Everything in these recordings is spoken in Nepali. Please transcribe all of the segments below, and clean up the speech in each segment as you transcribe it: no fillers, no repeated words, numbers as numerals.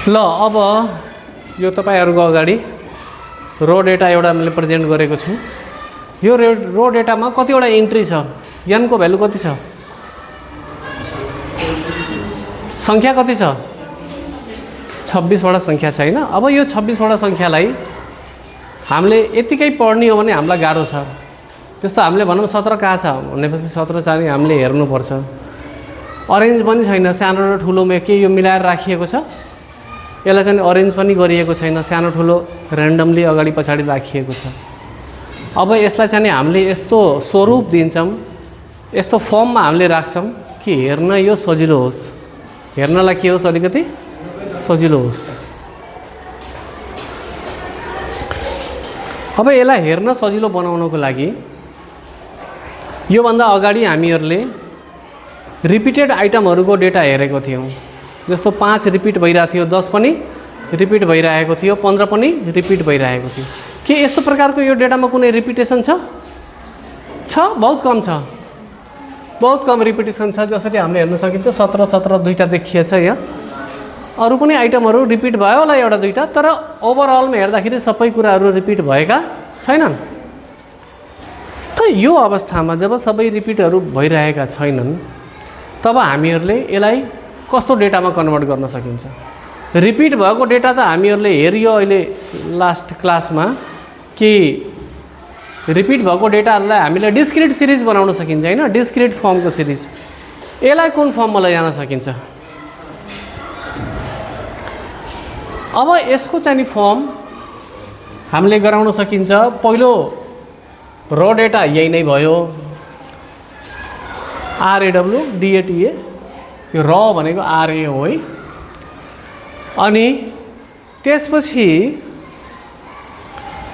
ल अब यो तपाईहरुको अगाडि रो डेटा एउटा मैले प्रेजेन्ट गरेको छु। यो रो डेटामा कतिवटा एन्ट्री छ, n को भ्यालु कति छ, संख्या कति छ, 26 वटा संख्या छ हैन। अब यो 26 वटा संख्यालाई हामीले यतिकै पढ्ने हो भने हामीलाई गाह्रो छ। त्यस्तो हामीले भनौं 17 कहाँ छ भनेपछि 17 चाहिँ हामीले हेर्नु पर्छ। अरेन्ज पनि छैन, सानो र ठुलोमा के यो मिलाएर राखिएको छ, यसलाई चाहिँ अरेन्ज पनि गरिएको छैन, सानो ठुलो र्यान्डमली अगाडि पछाडि राखिएको छ। अब यसलाई चाहिँ हामीले यस्तो स्वरूप दिन्छौं, यस्तो फर्ममा हामीले राख्छौं कि हेर्न यो सजिलो होस्, हेर्नलाई के होस् अलिकति सजिलो होस्। अब यसलाई हेर्न सजिलो बनाउनको लागि यो भन्दा अगाडि हामीहरुले रिपिटेड आइटमहरुको डेटा हेरेको थियौं। जस्तो 5 रिपिट भइरहेको थियो, 10 पनि रिपिट भइरहेको थियो, 15 पनि रिपिट भइरहेको थियो। के यस्तो प्रकारको यो डेटामा कुनै रिपिटेसन छ? बहुत कम छ, बहुत कम रिपिटेसन छ। जसरी हामीले हेर्न सकिन्छ 17 17 दुईटा देखिएछ यहाँ। अरु कुनै आइटमहरु रिपिट भयो होला एउटा दुईटा, तर ओभरअलमा हेर्दाखेरि सबै कुराहरु रिपिट भएका छैनन्। त यो अवस्थामा जब सबै रिपिटहरु भइरहेका छैनन् तब हामीहरुले यसलाई कस्तो डेटामा कन्भर्ट गर्न सकिन्छ? रिपिट भएको डेटा त हामीहरुले हेरियो अहिले लास्ट क्लासमा कि रिपिट भएको डेटाहरुलाई हामीले डिस्क्रिट सिरिज बनाउन सकिन्छ हैन, डिस्क्रिट फर्मको सिरिज। यसलाई कुन फर्ममा लैजान सकिन्छ? अब यसको चाहिँ फर्म हामीले गराउन सकिन्छ। पहिलो रो डेटा यही नै भयो, RAW DATA, यो र भनेको RA हो है। अनि त्यसपछि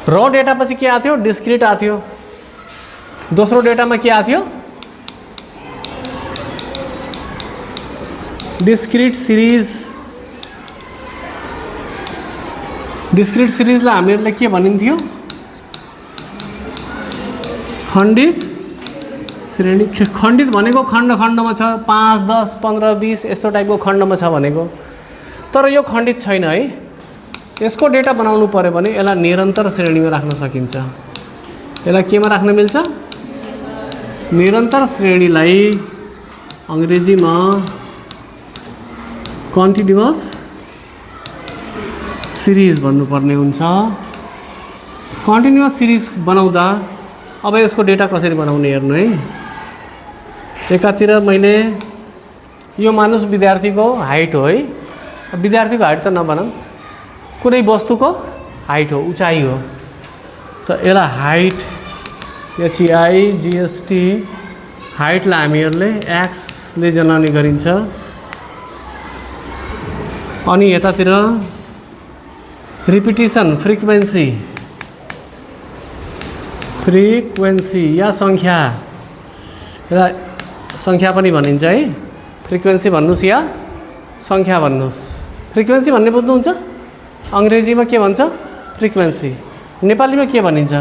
रो डेटा पछि के आथ्यो? डिस्क्रिट आथ्यो। दोस्रो डेटामा के आथ्यो? Discrete series. डिस्क्रिट सिरिजलाई हामीहरुले के भनिन्थ्यो? खण्डित श्रेणी। खण्डित भनेको खण्ड खण्डमा छ, 5 10 15 20 यस्तो टाइपको खण्डमा छ भनेको। तर यो खण्डित छैन है। यसको डेटा बनाउनु पर्यो भने यसलाई निरन्तर श्रेणीमा राख्न सकिन्छ। यसलाई केमा राख्न मिल्छ? निरन्तर श्रेणीलाई अंग्रेजीमा कन्टिन्युअस सिरिज भन्नुपर्ने हुन्छ। कन्टिन्युअस सिरिज बनाउँदा अब यसको डेटा कसरी बनाउने हेर्नु है। एकातिर मैले यो मानुस विद्यार्थीको हाइट हो है, विद्यार्थीको हाइट त नबनाऊँ, कुनै वस्तुको हाइट हो, उचाइ हो। त यसलाई हाइट HEIGST हाइटलाई हामीहरुले x ले जनाउने गरिन्छ। अनि यतातिर रिपिटिसन फ्रिक्वेन्सी या संख्या, यसलाई संख्या पनि भनिन्छ है। फ्रिक्वेन्सी भन्नुस् या संख्या भन्नुस्। फ्रिक्वेन्सी भन्ने बुझ्नुहुन्छ? अंग्रेजीमा के भन्छ? फ्रिक्वेन्सी। नेपालीमा के भनिन्छ?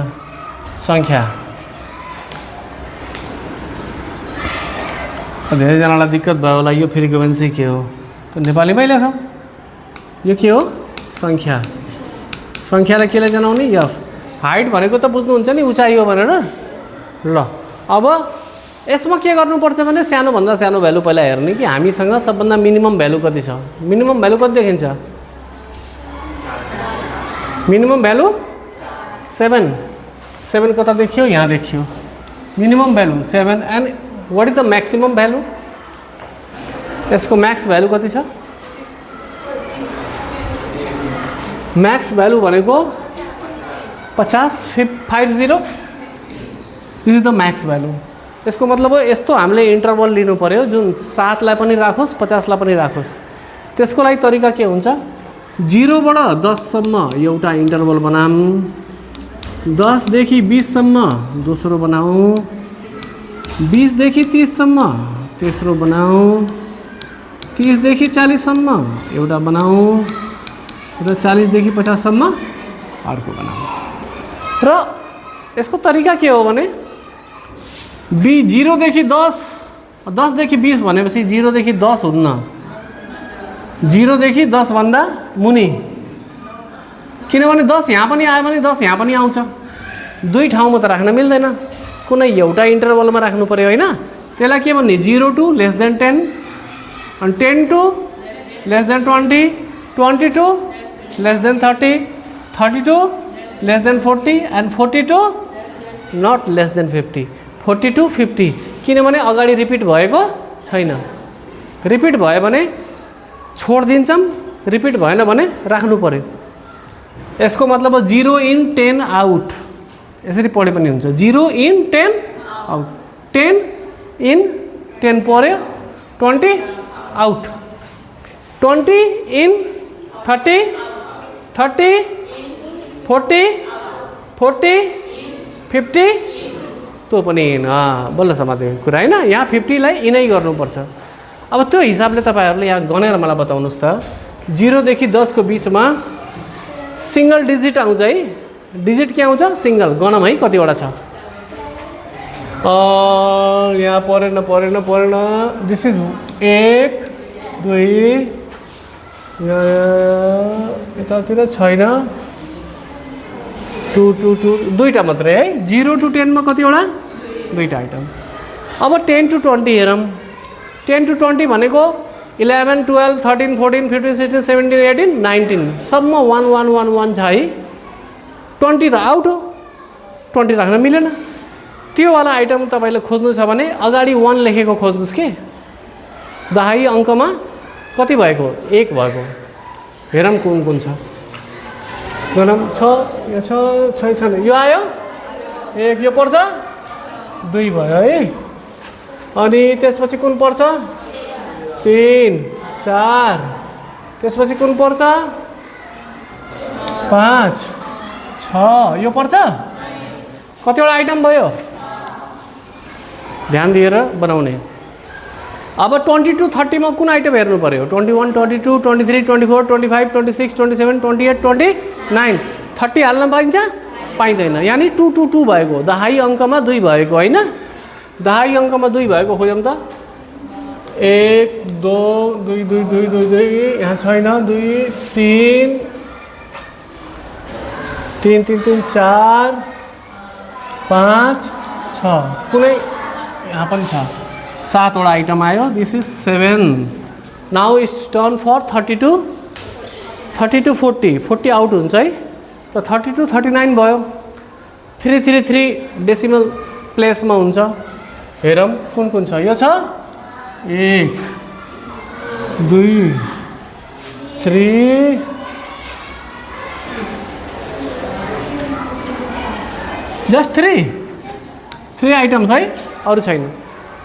संख्या। धेरैजनालाई दिक्कत भयो होला यो फ्रिक्वेन्सी के हो, त नेपालीमै लेखौँ। यो के हो? संख्या। संख्यालाई केले जनाउने? f। हाइट भनेको त बुझ्नुहुन्छ नि, उचाइ हो भनेर। ल अब यसमा के गर्नुपर्छ भने सानो भन्दा सानो भ्यालु पहिला हेर्ने कि हामीसँग सबभन्दा मिनिमम भ्यालु कति छ। मिनिमम भ्यालु कति देखिन्छ? Minimum value 7। 7 कता देखियो? यहाँ देखियो। Minimum value 7 and what is the maximum value? यसको म्याक्स भ्यालु कति छ? म्याक्स भ्यालु भनेको 50 this is the Max value. यसको मतलब हो यस्तो हामीले इन्टरभल लिनु पर्यो जुन 7 लाई पनि राखोस् 50 लाई पनि राखोस्। त्यसको लागि तरिका के हुन्छ? 0 बाट 10 सम्म एउटा इन्टरभल बनाऊँ, 10 देखि 20 सम्म दोस्रो बनाऊँ, 20 देखि 30 सम्म तेस्रो बनाऊँ, 30 देखि 40 सम्म एउटा बनाऊँ र 40 देखि 50 सम्म अर्को बनाऊँ। र यसको तरिका के हो भने 0 देखि 10 10 देखि 20 भनेपछि 0 देखि 10 हुन्न, 0 देखि 10 भन्दा मुनि, किनभने 10 यहाँ पनि आयो भने 10 यहाँ पनि आउँछ, दुई ठाउँमा त राख्न मिल्दैन, कुनै एउटा इन्टरभलमा राख्नु पर्यो हैन। त्यसलाई के भन्ने 0 to less than 10 अनि 10 to less than 20, 20 to less than 30, 30 to less than 40 and 40 to not less than 50, 40 to 50, किनभने अगाडि रिपिट भएको छैन। रिपिट भयो भने छोडिदिन्छौँ, रिपिट भएन भने राख्नु पर्यो। यसको मतलब 0 in 10 आउट, यसरी पढे पनि हुन्छ। 0 in 10 आउट, 10 in 10 पर्यो, 20 आउट, 20 in 30, 30 40, 40 50, त्यो पनि बल्ल समातेको कुरा हैन। यहाँ 50 लाई इनै गर्नुपर्छ। अब त्यो हिसाबले तपाईहरुले यहाँ गनेर मलाई बताउनुस् त, 0 देखि 10 को बीचमा सिंगल डिजिट आउँछ है। डिजिट के आउँछ? सिंगल। गणम है कतिवटा छ? यहाँ परेन। दिस इज 1 2, यतातिर छैन, 2 2 2, दुईटा मात्रै है। 0 to 10 मा कतिवटा? दुईटा आइटम। अब 10 to 20 हेरौँ। 10 to 20 भनेको 11 12 13 14 15 16 17 18 19 सबमा 1 1 1 1 छ है। 20 त आउट हो, 20 राख्न मिलेन। त्यो वाला आइटम तपाईले खोज्नु छ भने अगाडि 1 लेखेको खोज्नुस् के। दहाई अङ्कमा कति भएको? 1 भएको। हेरौँ कुन कुन छ। गणम छ, यो छैन, यो आयो 1, यो पर्छ 2 भयो है। अनि त्यसपछि कुन पर्छ? 3 4, त्यसपछि कुन पर्छ? 5 6, यो पर्छ। कतिवटा आइटम भयो? ध्यान दिएर बनाउने। अब 20 to 30 मा कुन आइटम हेर्नु पर्यो? 21 22 23 24 25 26 27 28 29, 30 हाल्न पाइन्छ? पाइँदैन। यानी 2 to 2 भएको, दहाई अङ्कमा 2 भएको हैन। दहाई अङ्कमा 2 भएको खोजौँ त। 1 2 2 2 2 2 2, यहाँ छैन, 2 3 3 3 3 4 5 6, कुनै यहाँ पनि छ। 7 वटा आइटम आयो। This is 7। Now it's turn for 30 to 40, 40 out हुन्छ है। त 30 to 39 भयो। 333 डेसिमल प्लेसमा हुन्छ। हेरौँ कुन कुन छ। यो छ 1 2 3 जस्ट 3 आइटम्स है, अरू छैन।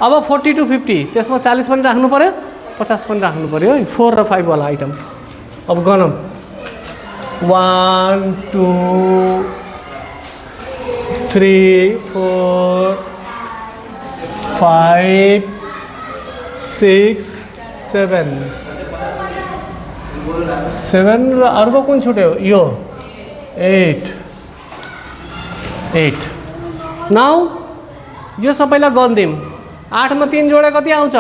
अब 40 to 50, त्यसमा 40 पनि राख्नु पर्यो, 50 पनि राख्नु पर्यो है। 4 र 5 वाला आइटम। अब गणम 1 2 3 4 5 6 7 र अर्को कुन छुट्यो? यो 8। नाउ यो सबैलाई गन्दिम। 8 मा 3 जोडे कति आउँछ?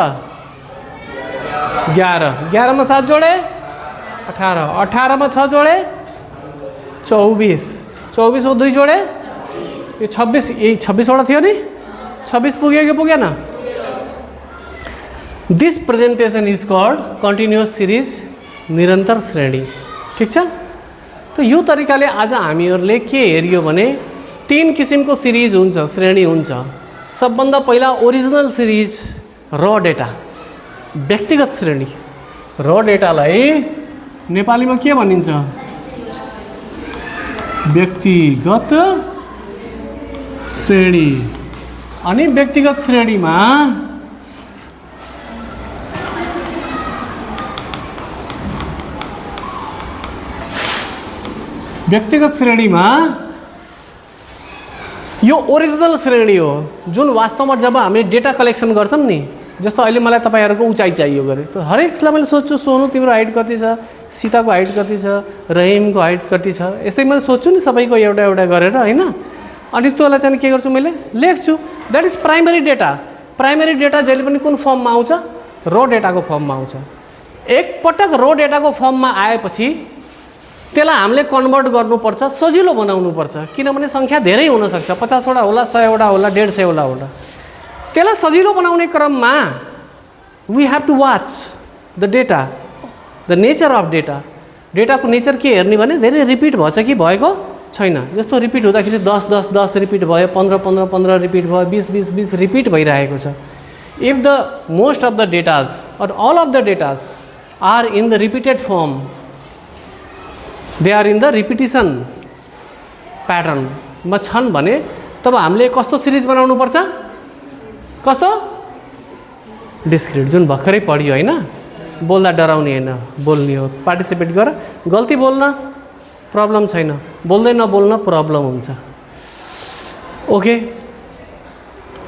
11, 11 मा 7 जोडे 18, 18 मा 6 जोडे 24, 24 मा 2 जोडे यो 26, यही 26 वटा थियो नि। 26 पुग्यो कि पुगेन? This presentation is called continuous series, निरन्तर श्रेणी। ठिक छ। त यो तरिकाले आज हामीहरूले के हेरियो भने 3 किसिमको सिरिज हुन्छ, श्रेणी हुन्छ। सबभन्दा पहिला ओरिजिनल सिरिज, र डेटा, व्यक्तिगत श्रेणी। र डेटालाई नेपालीमा के भनिन्छ? व्यक्तिगत श्रेणी। अनि व्यक्तिगत श्रेणीमा यो ओरिजिनल श्रेणी हो, जुन वास्तवमा जब हामी डेटा कलेक्सन गर्छौँ नि। जस्तो अहिले मलाई तपाईहरुको उचाइ चाहियो गरे त हरेकलाई मैले सोध्छु, सोनु तिम्रो हाइट कति छ, सीताको हाइट कति छ, रहिमको हाइट कति छ, यस्तै मैले सोध्छु नि सबैको एउटा एउटा गरेर हैन। अनि त्यसलाई चाहिँ के गर्छु मैले? लेख्छु। That is primary data. Primary data जहिले पनि कुन फर्ममा आउँछ? र डेटाको फर्ममा आउँछ। एकपटक रो डेटाको फर्ममा आएपछि त्यसलाई हामीले कन्भर्ट गर्नुपर्छ, सजिलो बनाउनुपर्छ, किनभने सङ्ख्या धेरै हुनसक्छ, 50 वटा होला, 100 वटा होला, 150 वटा होला। त्यसलाई सजिलो बनाउने क्रममा we have to watch the data, the nature of data. डेटाको नेचर के हेर्ने भने धेरै रिपिट भएछ कि भएको छैन। जस्तो रिपिट हुँदाखेरि 10 10 10 रिपिट भयो, 15 15 15 रिपिट भयो, 20 20 20 रिपिट भइरहेको छ। If the most of the डेटाज or all of the datas are in the repeated form, they are in the repetition pattern मा छन् भने तब हामीले कस्तो सिरिज बनाउनु पर्छ? कस्तो? डिस्क्रिट, जुन भर्खरै पढ्यो हैन, बोल्दा डराउने हैन, बोल्ने हो, पार्टिसिपेट गर, गल्ती बोल्न प्रब्लम छैन, बोल्दै नबोल्न प्रब्लम हुन्छ। ओके,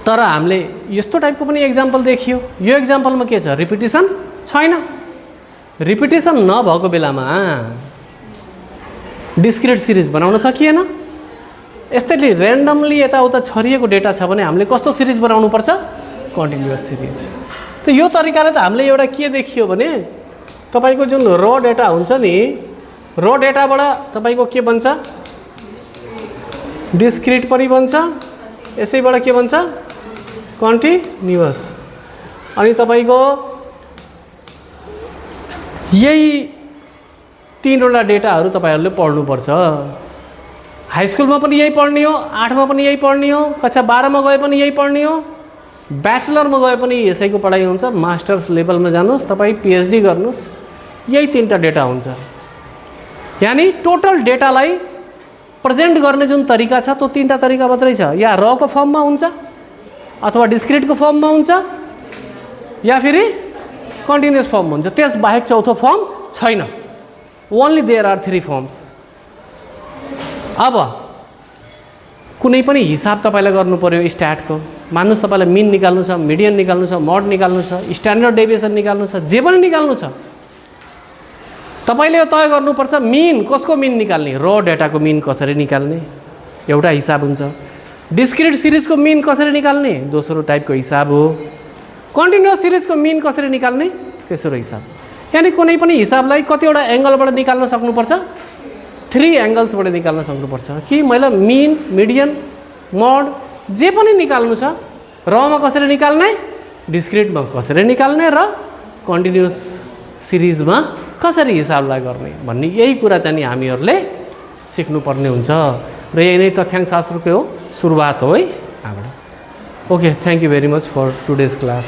तर हामीले यस्तो टाइपको पनि एक्जाम्पल देखियो। यो एक्जाम्पलमा के छ? रिपिटिसन छैन। रिपिटिसन नभएको बेलामा डिस्क्रिट सिरिज बनाउन सकिएन। यस्तैले र्यान्डमली यताउता छरिएको डेटा छ भने हामीले कस्तो सिरिज बनाउनु पर्छ? Continuous series. त यो तरिकाले त हामीले एउटा के देखियो भने तपाईको जुन र डेटा हुन्छ नि, र डेटाबाट तपाईको के बन्छ? डिस्क्रिट पनि बन्छ, यसैबाट के बन्छ? कन्टिन्युअस। अनि तपाईको यही तीनवटा डेटाहरू तपाईहरुले पढ्नुपर्छ। हाई स्कुलमा पनि यही पढ्ने हो, 8 मा पनि यही पढ्ने हो, कक्षा 12 मा गए पनि यही पढ्ने हो, ब्याचलरमा गए पनि यसैको पढाइ हुन्छ, मास्टर्स लेभलमा जानुस्, तपाई पीएचडी गर्नुस्, यही तीनटा डेटा हुन्छ। यानी टोटल डेटालाई प्रेजेन्ट गर्ने जुन तरिका छ त्यो तीनटा तरिका मात्रै छ। या र को फर्ममा हुन्छ, अथवा डिस्क्रिटको फर्ममा हुन्छ, या फेरि कन्टिन्युअस फर्म हुन्छ। त्यस बाहेक चौथो फर्म छैन। Only there are 3 firms. अब कुनै पनि हिसाब तपाईलाई गर्नु पर्यो स्ट्याटको, मान्नुस् तपाईलाई मिन निकाल्नु छ, मिडियन निकाल्नु छ, मोड निकाल्नु छ, स्ट्यान्डर्ड डेभिएसन निकाल्नु छ, जे पनि निकाल्नु छ, तपाईले तय गर्नुपर्छ मिन कसको मिन निकाल्ने, र डेटाको मिन कसरी निकाल्ने, एउटा हिसाब हुन्छ। डिस्क्रिट सिरिजको मिन कसरी निकाल्ने, दोस्रो टाइपको हिसाब हो। कन्टिन्युअस सिरिजको मिन कसरी निकाल्ने, तेस्रो हिसाब। यानी कुनै पनि हिसाबलाई कतिवटा एंगलबाट निकाल्न सक्नुपर्छ? 3 एंगल्सबाट निकाल्न सक्नुपर्छ कि मैले मिन, मिडियन, मोड जे पनि निकाल्नु छ, रमा कसरी निकाल्ने, डिस्क्रिटमा कसरी निकाल्ने र कन्टिन्युअस सिरिजमा कसरी हिसाबलाई गर्ने भन्ने यही कुरा चाहिँ हामीहरुले सिक्नुपर्ने हुन्छ। र यही नै तथ्याङ्क शास्त्रको सुरुवात हो है यहाँबाट। Okay, thank you very much for today's class.